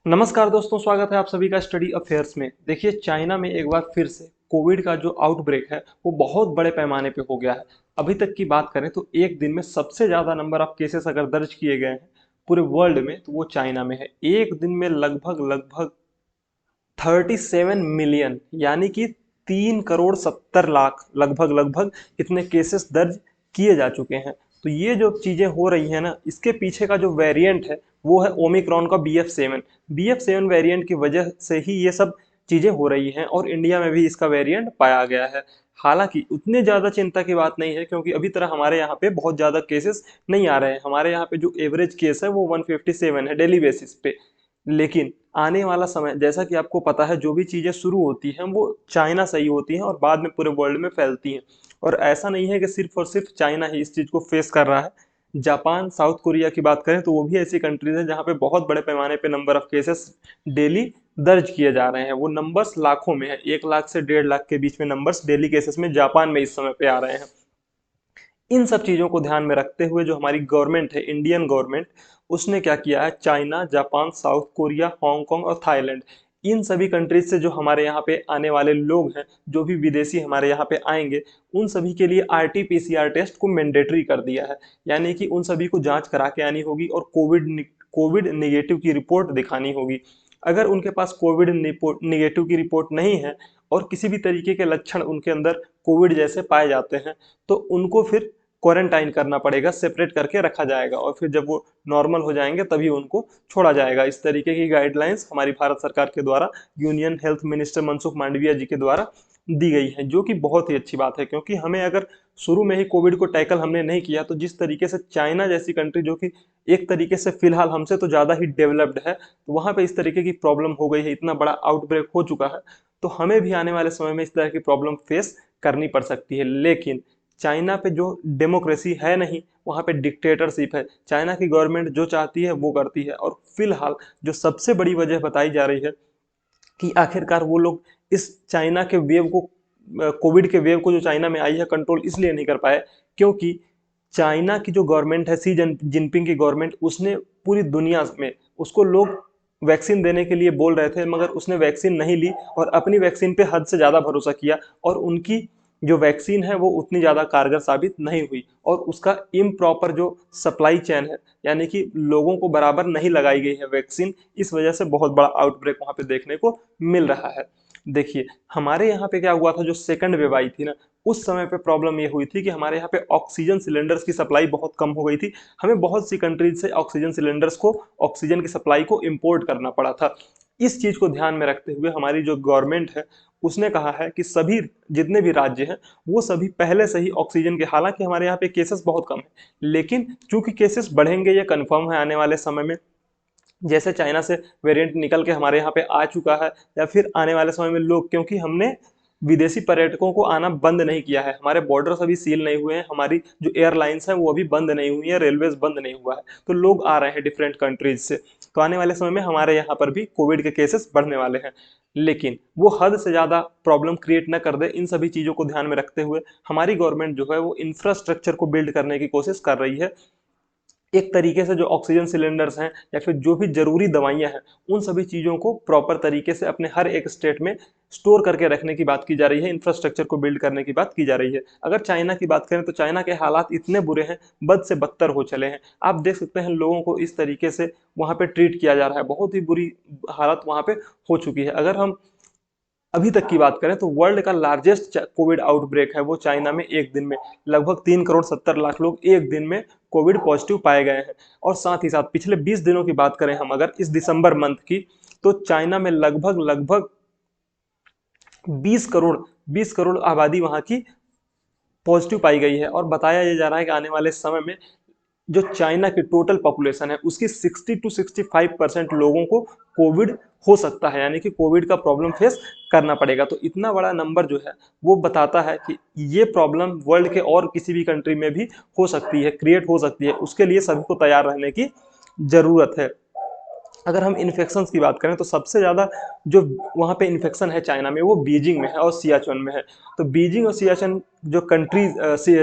नमस्कार दोस्तों, स्वागत है आप सभी का स्टडी अफेयर्स में। देखिए, चाइना में एक बार फिर से कोविड का जो आउटब्रेक है वो बहुत बड़े पैमाने पे हो गया है। अभी तक की बात करें तो एक दिन में सबसे ज़्यादा नंबर ऑफ केसेस अगर दर्ज किए गए हैं पूरे वर्ल्ड में तो वो चाइना में है। एक दिन में लगभग लगभग 37 मिलियन यानी कि 3 करोड़ 70 लाख लगभग लगभग इतने केसेस दर्ज किए जा चुके हैं। तो ये जो चीज़ें हो रही हैं ना, इसके पीछे का जो वेरिएंट है वो है ओमिक्रॉन का BF7। BF7 वेरिएंट की वजह से ही ये सब चीज़ें हो रही हैं और इंडिया में भी इसका वेरिएंट पाया गया है। हालांकि उतने ज़्यादा चिंता की बात नहीं है, क्योंकि अभी तरह हमारे यहाँ पे बहुत ज़्यादा केसेस नहीं आ रहे हैं। हमारे यहाँ पे जो एवरेज केस है वो 157 है डेली बेसिस पे। लेकिन आने वाला समय, जैसा कि आपको पता है, जो भी चीज़ें शुरू होती हैं वो चाइना से ही होती हैं और बाद में पूरे वर्ल्ड में फैलती हैं। और ऐसा नहीं है कि सिर्फ और सिर्फ चाइना ही इस चीज़ को फेस कर रहा है। जापान, साउथ कोरिया की बात करें तो वो भी ऐसी कंट्रीज हैं जहाँ पे बहुत बड़े पैमाने पे नंबर ऑफ केसेस डेली दर्ज किए जा रहे हैं। वो नंबर्स लाखों में है, 1 लाख से 1.5 लाख के बीच में नंबर्स डेली केसेस में जापान में इस समय पे आ रहे हैं। इन सब चीज़ों को ध्यान में रखते हुए जो हमारी गवर्नमेंट है, इंडियन गवर्नमेंट, उसने क्या किया है, China, Japan, south Korea, Hong Kong और थाईलैंड, इन सभी कंट्रीज से जो हमारे यहाँ पे आने वाले लोग हैं, जो भी विदेशी हमारे यहाँ पे आएंगे, उन सभी के लिए RT-PCR टेस्ट को मैंडेटरी कर दिया है। यानी कि उन सभी को जांच करा के आनी होगी और कोविड निगेटिव की रिपोर्ट दिखानी होगी। अगर उनके पास कोविड निगेटिव की रिपोर्ट नहीं है और किसी भी तरीके के लक्षण उनके अंदर कोविड जैसे पाए जाते हैं तो उनको फिर क्वारंटाइन करना पड़ेगा, सेपरेट करके रखा जाएगा और फिर जब वो नॉर्मल हो जाएंगे तभी उनको छोड़ा जाएगा। इस तरीके की गाइडलाइंस हमारी भारत सरकार के द्वारा union health minister Mansukh Mandaviya ji के द्वारा दी गई है, जो कि बहुत ही अच्छी बात है। क्योंकि हमें अगर शुरू में ही कोविड को टैकल हमने नहीं किया तो जिस तरीके से चाइना जैसी कंट्री, जो कि एक तरीके से फिलहाल हमसे तो ज़्यादा ही डेवलप्ड है, तो वहाँ पे इस तरीके की प्रॉब्लम हो गई है, इतना बड़ा आउटब्रेक हो चुका है, तो हमें भी आने वाले समय में इस तरह की प्रॉब्लम फेस करनी पड़ सकती है। लेकिन चाइना पे जो डेमोक्रेसी है नहीं, वहाँ पे डिक्टेटरशिप है। चाइना की गवर्नमेंट जो चाहती है वो करती है। और फिलहाल जो सबसे बड़ी वजह बताई जा रही है कि आखिरकार वो लोग इस चाइना के वेव को, कोविड के वेव को जो चाइना में आई है, कंट्रोल इसलिए नहीं कर पाए क्योंकि चाइना की जो गवर्नमेंट है, सी जिनपिंग की गवर्नमेंट, उसने पूरी दुनिया में उसको लोग वैक्सीन देने के लिए बोल रहे थे, मगर उसने वैक्सीन नहीं ली और अपनी वैक्सीन पे हद से ज़्यादा भरोसा किया और उनकी जो वैक्सीन है वो उतनी ज़्यादा कारगर साबित नहीं हुई और उसका इम्प्रॉपर जो सप्लाई चेन है, यानी कि लोगों को बराबर नहीं लगाई गई है वैक्सीन, इस वजह से बहुत बड़ा आउटब्रेक वहाँ पे देखने को मिल रहा है। देखिए, हमारे यहाँ पे क्या हुआ था, जो सेकंड वेव आई थी ना, उस समय पे प्रॉब्लम ये हुई थी कि हमारे यहाँ पे ऑक्सीजन सिलेंडर्स की सप्लाई बहुत कम हो गई थी। हमें बहुत सी कंट्रीज से ऑक्सीजन सिलेंडर्स को, ऑक्सीजन की सप्लाई को इंपोर्ट करना पड़ा था। इस चीज को ध्यान में रखते हुए हमारी जो गवर्नमेंट है उसने कहा है कि सभी जितने भी राज्य हैं वो सभी पहले से ही ऑक्सीजन के, हालांकि हमारे यहाँ पे केसेस बहुत कम है, लेकिन चूंकि केसेस बढ़ेंगे ये कन्फर्म है आने वाले समय में, जैसे चाइना से वेरिएंट निकल के हमारे यहाँ पे आ चुका है, या फिर आने वाले समय में लोग, क्योंकि हमने विदेशी पर्यटकों को आना बंद नहीं किया है, हमारे बॉर्डर्स अभी सील नहीं हुए हैं, हमारी जो एयरलाइंस हैं वो अभी बंद नहीं हुई है, रेलवेज बंद नहीं हुआ है, तो लोग आ रहे हैं डिफरेंट कंट्रीज से। तो आने वाले समय में हमारे यहाँ पर भी कोविड के केसेस बढ़ने वाले हैं। लेकिन वो हद से ज़्यादा प्रॉब्लम क्रिएट न कर दे, इन सभी चीज़ों को ध्यान में रखते हुए हमारी गवर्नमेंट जो है वो इंफ्रास्ट्रक्चर को बिल्ड करने की कोशिश कर रही है। एक तरीके से जो ऑक्सीजन सिलेंडर्स हैं या फिर जो भी जरूरी दवाइयां हैं, उन सभी चीज़ों को प्रॉपर तरीके से अपने हर एक स्टेट में स्टोर करके रखने की बात की जा रही है, इंफ्रास्ट्रक्चर को बिल्ड करने की बात की जा रही है। अगर चाइना की बात करें तो चाइना के हालात इतने बुरे हैं, बद से बदतर हो चले हैं। आप देख सकते हैं लोगों को इस तरीके से वहाँ पे ट्रीट किया जा रहा है, बहुत ही बुरी हालत वहाँ पे हो चुकी है। अगर हम अभी तक की बात करें तो वर्ल्ड का लार्जेस्ट कोविड आउटब्रेक है वो चाइना में एक दिन में लगभग 3 करोड़ 70 लाख लोग एक दिन में कोविड पॉजिटिव पाए गए हैं। और साथ ही साथ पिछले 20 दिनों की बात करें हम अगर इस दिसंबर मंथ की, तो चाइना में लगभग लगभग 20 करोड़ 20 करोड़ आबादी वहां की पॉजिटिव पाई गई है। और बताया ये जा रहा है कि आने वाले समय में जो चाइना की टोटल पॉपुलेशन है उसकी 60 to 65% लोगों को कोविड हो सकता है, यानी कि कोविड का प्रॉब्लम फेस करना पड़ेगा। तो इतना बड़ा नंबर जो है वो बताता है कि ये प्रॉब्लम वर्ल्ड के और किसी भी कंट्री में भी हो सकती है, क्रिएट हो सकती है। उसके लिए सभी को तैयार रहने की जरूरत है। अगर हम इन्फेक्शन की बात करें तो सबसे ज़्यादा जो वहाँ पे इन्फेक्शन है चाइना में वो बीजिंग में है और सियाचुन में है। तो बीजिंग और सियाचुन जो कंट्रीज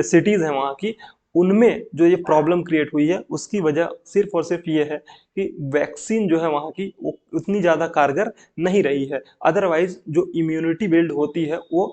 सिटीज़ हैं वहाँ की, उनमें जो ये प्रॉब्लम क्रिएट हुई है उसकी वजह सिर्फ और सिर्फ ये है कि वैक्सीन जो है वहाँ की वो उतनी ज़्यादा कारगर नहीं रही है। अदरवाइज जो इम्यूनिटी बिल्ड होती है वो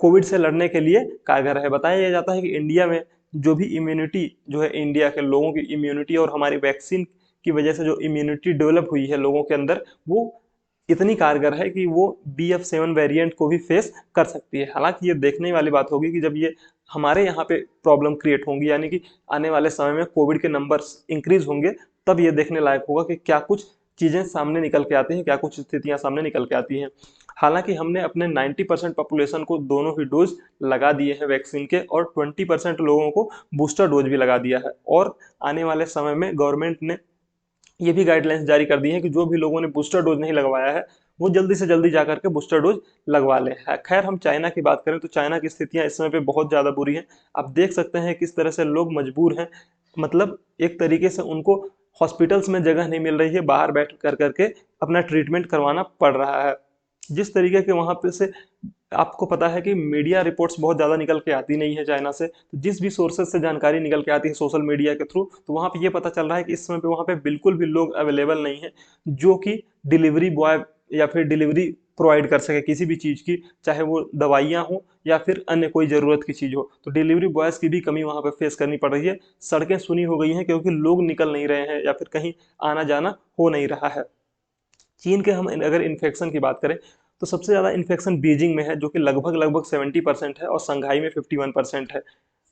कोविड से लड़ने के लिए कारगर है। बताया जाता है कि इंडिया में जो भी इम्यूनिटी जो है, इंडिया के लोगों की इम्यूनिटी और हमारी वैक्सीन की वजह से जो इम्यूनिटी डेवलप हुई है लोगों के अंदर, वो इतनी कारगर है कि वो BF7 वेरिएंट को भी फेस कर सकती है। हालांकि ये देखने वाली बात होगी कि जब ये हमारे यहाँ पे प्रॉब्लम क्रिएट होंगी, यानी कि आने वाले समय में कोविड के नंबर्स इंक्रीज होंगे, तब ये देखने लायक होगा कि क्या कुछ चीज़ें सामने निकल के आती हैं, क्या कुछ स्थितियां सामने निकल के आती हैं। हालांकि हमने अपने 90% पॉपुलेशन को दोनों ही डोज लगा दिए हैं वैक्सीन के, और 20% लोगों को बूस्टर डोज भी लगा दिया है। और आने वाले समय में गवर्नमेंट ने ये भी गाइडलाइंस जारी कर दी है कि जो भी लोगों ने बूस्टर डोज नहीं लगवाया है वो जल्दी से जल्दी जा करके बूस्टर डोज लगवा लें। खैर, हम चाइना की बात करें तो चाइना की स्थितियां इस समय पे बहुत ज़्यादा बुरी हैं। आप देख सकते हैं किस तरह से लोग मजबूर हैं, मतलब एक तरीके से उनको हॉस्पिटल्स में जगह नहीं मिल रही है, बाहर बैठ कर करके अपना ट्रीटमेंट करवाना पड़ रहा है। जिस तरीके के वहाँ पे से आपको पता है कि मीडिया रिपोर्ट्स बहुत ज़्यादा निकल के आती नहीं है चाइना से, तो जिस भी सोर्सेज से जानकारी निकल के आती है सोशल मीडिया के थ्रू, तो वहाँ पे ये पता चल रहा है कि इस समय पे वहाँ पे बिल्कुल भी लोग अवेलेबल नहीं है जो कि डिलीवरी बॉय या फिर डिलीवरी प्रोवाइड कर सके किसी भी चीज़ की, चाहे वो दवाइयाँ हो या फिर अन्य कोई ज़रूरत की चीज़ हो। तो डिलीवरी बॉयज़ की भी कमी वहाँ पे फेस करनी पड़ रही है। सड़कें सुनी हो गई हैं क्योंकि लोग निकल नहीं रहे हैं या फिर कहीं आना जाना हो नहीं रहा है। चीन के हम अगर इन्फेक्शन की बात करें तो सबसे ज़्यादा इन्फेक्शन बीजिंग में है, जो कि लगभग लगभग 70% है, और संघाई में 51% है।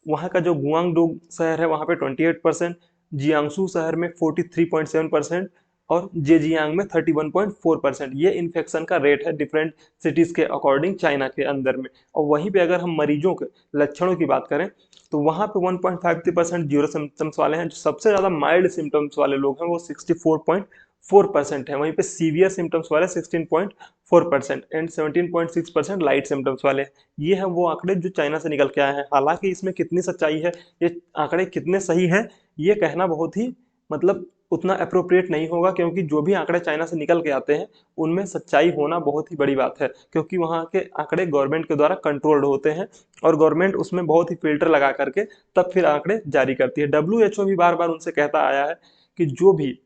वहाँ का जो गुआंगडू शहर है वहाँ पे 28%, जियांगसू शहर में 43.7% और जेजियांग में 31.4%। ये इन्फेक्शन का रेट है डिफरेंट सिटीज़ के अकॉर्डिंग चाइना के अंदर में। और वहीं पे अगर हम मरीजों के लक्षणों की बात करें तो वहाँ पे 1.53% जीरो सिम्टम्स वाले हैं। जो सबसे ज़्यादा माइल्ड सिम्टम्स वाले लोग हैं वो 64.4% है। वहीं पे सीवियर सिम्टम्स वाले 16.4% एंड 17.6% लाइट सिम्टम्स वाले। ये हैं वो आंकड़े जो चाइना से निकल के आए हैं। हालांकि इसमें कितनी सच्चाई है, ये आंकड़े कितने सही हैं, ये कहना बहुत ही मतलब उतना अप्रोप्रिएट नहीं होगा, क्योंकि जो भी आंकड़े चाइना से निकल के आते हैं उनमें सच्चाई होना बहुत ही बड़ी बात है, क्योंकि वहाँ के आंकड़े गवर्नमेंट के द्वारा कंट्रोल्ड होते हैं और गवर्नमेंट उसमें बहुत ही फिल्टर लगा करके तब फिर आंकड़े जारी करती है। WHO भी बार बार उनसे कहता आया है कि जो भी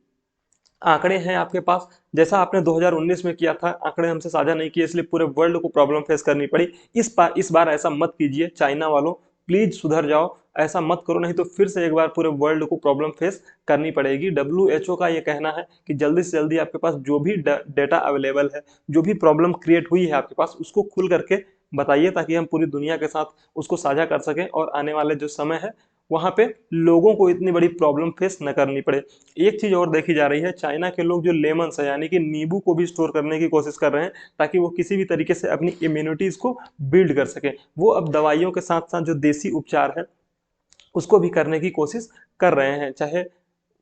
आंकड़े हैं आपके पास, जैसा आपने 2019 में किया था, आंकड़े हमसे साझा नहीं किए इसलिए पूरे वर्ल्ड को प्रॉब्लम फेस करनी पड़ी। इस बार ऐसा मत कीजिए, चाइना वालों प्लीज सुधर जाओ, ऐसा मत करो, नहीं तो फिर से एक बार पूरे वर्ल्ड को प्रॉब्लम फेस करनी पड़ेगी। WHO का ये कहना है कि जल्दी से जल्दी आपके पास जो भी डेटा अवेलेबल है, जो भी प्रॉब्लम क्रिएट हुई है आपके पास, उसको खुल करके बताइए ताकि हम पूरी दुनिया के साथ उसको साझा कर सकें और आने वाले जो समय है वहाँ पे लोगों को इतनी बड़ी प्रॉब्लम फेस न करनी पड़े। एक चीज़ और देखी जा रही है, चाइना के लोग जो लेमन्स है यानी कि नींबू को भी स्टोर करने की कोशिश कर रहे हैं ताकि वो किसी भी तरीके से अपनी इम्यूनिटीज़ को बिल्ड कर सकें। वो अब दवाइयों के साथ साथ जो देसी उपचार है उसको भी करने की कोशिश कर रहे हैं, चाहे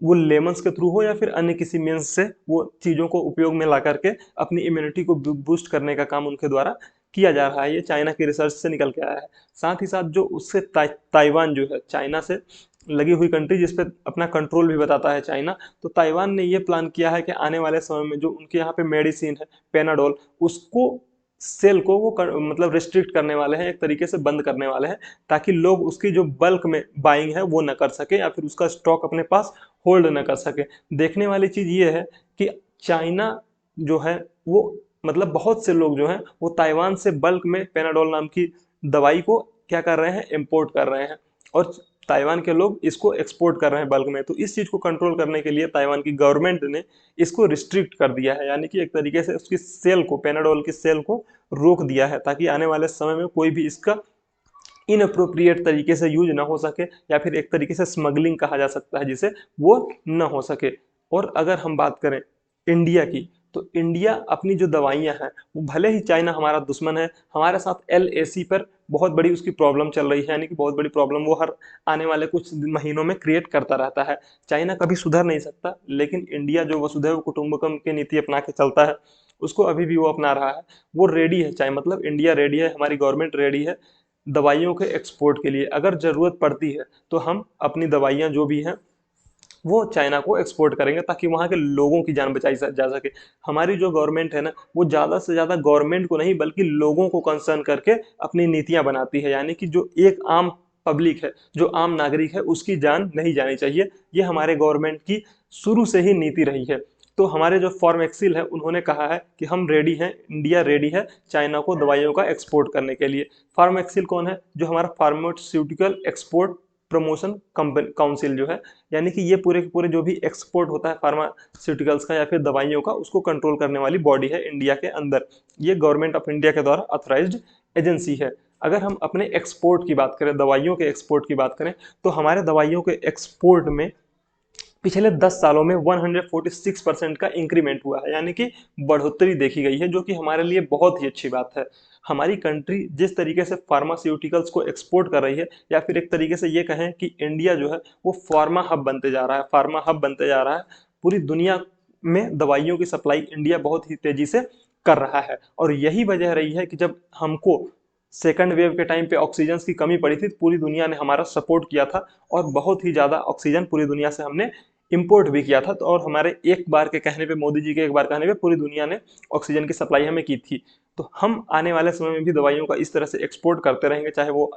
वो लेमन्स के थ्रू हो या फिर अन्य किसी मीन्स से वो चीज़ों को उपयोग में ला करके अपनी इम्यूनिटी को बूस्ट करने का काम उनके द्वारा किया जा रहा है। ये चाइना की रिसर्च से निकल के आया है। साथ ही साथ जो उससे ताइवान जो है चाइना से लगी हुई कंट्री जिस पे अपना कंट्रोल भी बताता है चाइना, तो ताइवान ने ये प्लान किया है कि आने वाले समय में जो उनके यहाँ पे मेडिसिन है पेनाडोल, उसको सेल को वो मतलब रिस्ट्रिक्ट करने वाले हैं, एक तरीके से बंद करने वाले हैं, ताकि लोग उसकी जो बल्क में बाइंग है वो न कर सके या फिर उसका स्टॉक अपने पास होल्ड न कर सके। देखने वाली चीज़ ये है कि चाइना जो है वो मतलब बहुत से लोग जो हैं वो ताइवान से बल्क में पेनाडोल नाम की दवाई को क्या कर रहे हैं, इम्पोर्ट कर रहे हैं, और ताइवान के लोग इसको एक्सपोर्ट कर रहे हैं बल्क में। तो इस चीज़ को कंट्रोल करने के लिए ताइवान की गवर्नमेंट ने इसको रिस्ट्रिक्ट कर दिया है, यानी कि एक तरीके से उसकी सेल को, पेनाडोल की सेल को रोक दिया है, ताकि आने वाले समय में कोई भी इसका इनअप्रोप्रिएट तरीके से यूज ना हो सके या फिर एक तरीके से स्मगलिंग कहा जा सकता है जिसे, वो न हो सके। और अगर हम बात करें इंडिया की, तो इंडिया अपनी जो दवाइयाँ हैं वो भले ही चाइना हमारा दुश्मन है, हमारे साथ LAC पर बहुत बड़ी उसकी प्रॉब्लम चल रही है, यानी कि बहुत बड़ी प्रॉब्लम वो हर आने वाले कुछ महीनों में क्रिएट करता रहता है। चाइना कभी सुधर नहीं सकता, लेकिन इंडिया जो वसुधैव कुटुंबकम की नीति अपना के चलता है उसको अभी भी वो अपना रहा है। वो रेडी है, चाहे मतलब इंडिया रेडी है, हमारी गवर्नमेंट रेडी है दवाइयों के एक्सपोर्ट के लिए। अगर ज़रूरत पड़ती है तो हम अपनी दवाइयाँ जो भी हैं वो चाइना को एक्सपोर्ट करेंगे ताकि वहाँ के लोगों की जान बचाई जा सके। हमारी जो गवर्नमेंट है ना, वो ज़्यादा से ज़्यादा गवर्नमेंट को नहीं बल्कि लोगों को कंसर्न करके अपनी नीतियाँ बनाती है, यानी कि जो एक आम पब्लिक है, जो आम नागरिक है, उसकी जान नहीं जानी चाहिए। ये हमारे गवर्नमेंट की शुरू से ही नीति रही है। तो हमारे जो फॉर्मेक्सिल है उन्होंने कहा है कि हम रेडी हैं, इंडिया रेडी है चाइना को दवाइयों का एक्सपोर्ट करने के लिए। फार्मेक्सिल कौन है? जो हमारा फार्मास्यूटिकल एक्सपोर्ट प्रमोशन काउंसिल जो है, यानी कि ये पूरे के पूरे जो भी एक्सपोर्ट होता है फार्मास्यूटिकल्स का या फिर दवाइयों का, उसको कंट्रोल करने वाली बॉडी है इंडिया के अंदर। ये गवर्नमेंट ऑफ इंडिया के द्वारा ऑथराइज्ड एजेंसी है। अगर हम अपने एक्सपोर्ट की बात करें, दवाइयों के एक्सपोर्ट की बात करें, तो हमारे दवाइयों के एक्सपोर्ट में पिछले 10 सालों में 146% का इंक्रीमेंट हुआ है, यानी कि बढ़ोतरी देखी गई है, जो कि हमारे लिए बहुत ही अच्छी बात है। हमारी कंट्री जिस तरीके से फार्मास्यूटिकल्स को एक्सपोर्ट कर रही है, या फिर एक तरीके से ये कहें कि इंडिया जो है वो फार्मा हब बनते जा रहा है, फार्मा हब बनते जा रहा है। पूरी दुनिया में दवाइयों की सप्लाई इंडिया बहुत ही तेजी से कर रहा है। और यही वजह रही है कि जब हमको सेकंड वेव के टाइम पे ऑक्सीजन की कमी पड़ी थी, पूरी दुनिया ने हमारा सपोर्ट किया था और बहुत ही ज़्यादा ऑक्सीजन पूरी दुनिया से हमने इंपोर्ट भी किया था। तो और हमारे एक बार के कहने पे, मोदी जी के एक बार कहने पे, पूरी दुनिया ने ऑक्सीजन की सप्लाई हमें की थी। तो हम आने वाले समय में भी दवाइयों का इस तरह से एक्सपोर्ट करते रहेंगे, चाहे वो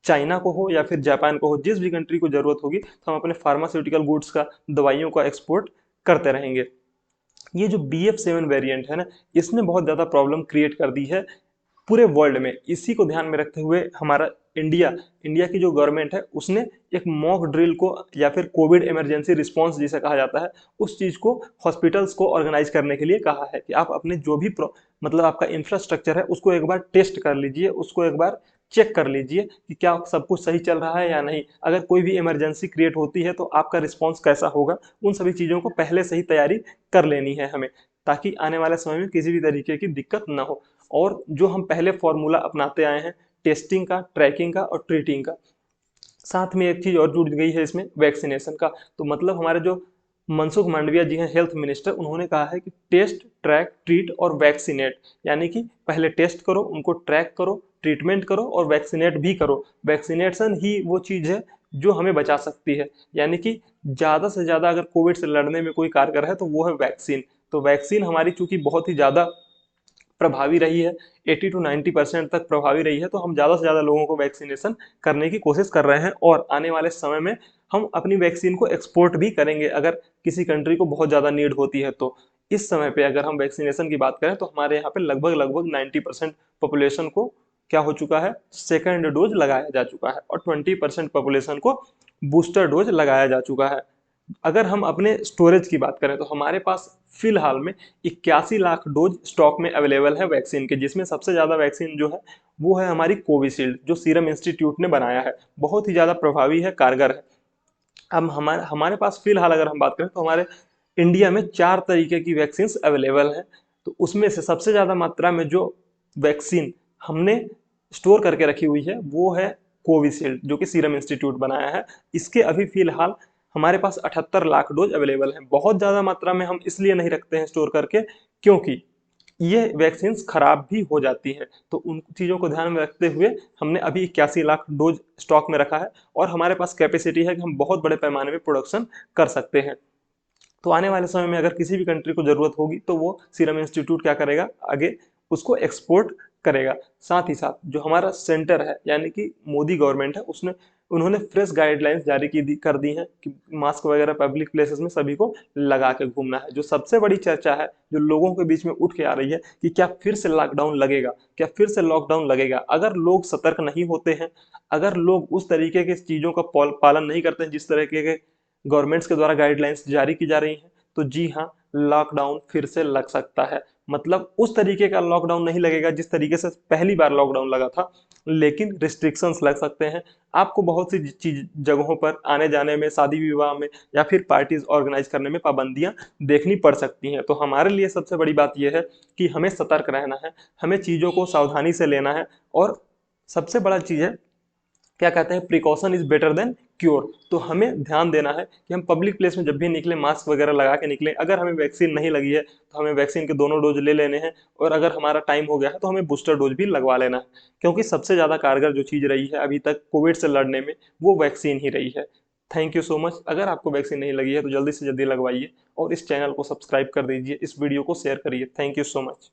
चाइना को हो या फिर जापान को हो, जिस भी कंट्री को जरूरत होगी तो हम अपने फार्मास्यूटिकल गुड्स का, दवाइयों का एक्सपोर्ट करते रहेंगे। ये जो BF7 वेरिएंट है ना, इसने बहुत ज़्यादा प्रॉब्लम क्रिएट कर दी है पूरे वर्ल्ड में। इसी को ध्यान में रखते हुए हमारा इंडिया की जो गवर्नमेंट है उसने एक मॉक ड्रिल को, या फिर कोविड इमरजेंसी रिस्पांस जिसे कहा जाता है, उस चीज को हॉस्पिटल्स को ऑर्गेनाइज करने के लिए कहा है कि आप अपने जो भी मतलब आपका इंफ्रास्ट्रक्चर है उसको एक बार टेस्ट कर लीजिए, उसको एक बार चेक कर लीजिए कि क्या सब कुछ सही चल रहा है या नहीं। अगर कोई भी इमरजेंसी क्रिएट होती है तो आपका रिस्पॉन्स कैसा होगा, उन सभी चीज़ों को पहले से ही तैयारी कर लेनी है हमें, ताकि आने वाले समय में किसी भी तरीके की दिक्कत ना हो। और जो हम पहले फॉर्मूला अपनाते आए हैं टेस्टिंग का, ट्रैकिंग का और ट्रीटिंग का, साथ में एक चीज और जुड़ गई है इसमें, वैक्सीनेशन का। तो मतलब हमारे जो मनसुख मांडविया जी हैं हेल्थ मिनिस्टर, उन्होंने कहा है कि टेस्ट, ट्रैक, ट्रीट और वैक्सीनेट, यानी कि पहले टेस्ट करो, उनको ट्रैक करो, ट्रीटमेंट करो और वैक्सीनेट भी करो। वैक्सीनेशन ही वो चीज है जो हमें बचा सकती है, यानी कि ज्यादा से ज्यादा अगर कोविड से लड़ने में कोई कारगर है तो वो है वैक्सीन। तो वैक्सीन हमारी चूंकि बहुत ही ज्यादा प्रभावी रही है, 80 to 90% तक प्रभावी रही है, तो हम ज़्यादा से ज़्यादा लोगों को वैक्सीनेशन करने की कोशिश कर रहे हैं। और आने वाले समय में हम अपनी वैक्सीन को एक्सपोर्ट भी करेंगे अगर किसी कंट्री को बहुत ज़्यादा नीड होती है तो। इस समय पे अगर हम वैक्सीनेशन की बात करें तो हमारे यहाँ पे लगभग लगभग 90% पॉपुलेशन को क्या हो चुका है, सेकेंड डोज लगाया जा चुका है, और 20% पॉपुलेशन को बूस्टर डोज लगाया जा चुका है। अगर हम अपने स्टोरेज की बात करें तो हमारे पास फिलहाल में 81 लाख डोज स्टॉक में अवेलेबल है वैक्सीन के, जिसमें सबसे ज़्यादा वैक्सीन जो है वो है हमारी कोविशील्ड, जो सीरम इंस्टीट्यूट ने बनाया है। बहुत ही ज़्यादा प्रभावी है, कारगर है। अब हमारे हमारे पास फिलहाल अगर हम बात करें तो हमारे इंडिया में 4 तरीके की वैक्सीन अवेलेबल हैं। तो उसमें से सबसे ज़्यादा मात्रा में जो वैक्सीन हमने स्टोर करके रखी हुई है वो है कोविशील्ड, जो कि सीरम इंस्टीट्यूट बनाया है। इसके अभी फिलहाल हमारे पास 78 लाख डोज अवेलेबल हैं। बहुत ज़्यादा मात्रा में हम इसलिए नहीं रखते हैं स्टोर करके, क्योंकि ये वैक्सीन खराब भी हो जाती हैं। तो उन चीज़ों को ध्यान में रखते हुए हमने अभी 81 लाख डोज स्टॉक में रखा है, और हमारे पास कैपेसिटी है कि हम बहुत बड़े पैमाने में प्रोडक्शन कर सकते हैं। तो आने वाले समय में अगर किसी भी कंट्री को ज़रूरत होगी तो वो सीरम इंस्टीट्यूट क्या करेगा, आगे उसको एक्सपोर्ट करेगा। साथ ही साथ जो हमारा सेंटर है, यानी कि मोदी गवर्नमेंट है, उसने उन्होंने फ्रेश गाइडलाइंस जारी कर दी हैं कि मास्क वगैरह पब्लिक प्लेसेस में सभी को लगा के घूमना है। जो सबसे बड़ी चर्चा है, जो लोगों के बीच में उठ के आ रही है कि क्या फिर से लॉकडाउन लगेगा, क्या फिर से लॉकडाउन लगेगा। अगर लोग सतर्क नहीं होते हैं, अगर लोग उस तरीके के चीज़ों का पालन नहीं करते हैं जिस तरीके के गवर्नमेंट्स के द्वारा गाइडलाइंस जारी की जा रही हैं, तो जी हाँ, लॉकडाउन फिर से लग सकता है। मतलब उस तरीके का लॉकडाउन नहीं लगेगा जिस तरीके से पहली बार लॉकडाउन लगा था, लेकिन रिस्ट्रिक्शंस लग सकते हैं। आपको बहुत सी चीज जगहों पर आने जाने में, शादी विवाह में या फिर पार्टीज ऑर्गेनाइज करने में पाबंदियां देखनी पड़ सकती हैं। तो हमारे लिए सबसे बड़ी बात यह है कि हमें सतर्क रहना है, हमें चीज़ों को सावधानी से लेना है। और सबसे बड़ा चीज़ है, क्या कहते हैं, precaution is better than cure. तो हमें ध्यान देना है कि हम पब्लिक प्लेस में जब भी निकलें मास्क वगैरह लगा के निकलें। अगर हमें वैक्सीन नहीं लगी है तो हमें वैक्सीन के दोनों डोज ले लेने हैं, और अगर हमारा टाइम हो गया है तो हमें बूस्टर डोज भी लगवा लेना है, क्योंकि सबसे ज़्यादा कारगर जो चीज़ रही है अभी तक कोविड से लड़ने में वो वैक्सीन ही रही है। Thank you so much. अगर आपको वैक्सीन नहीं लगी है तो जल्दी से जल्दी लगवाइए, और इस चैनल को सब्सक्राइब कर दीजिए, इस वीडियो को शेयर करिए। Thank you so much.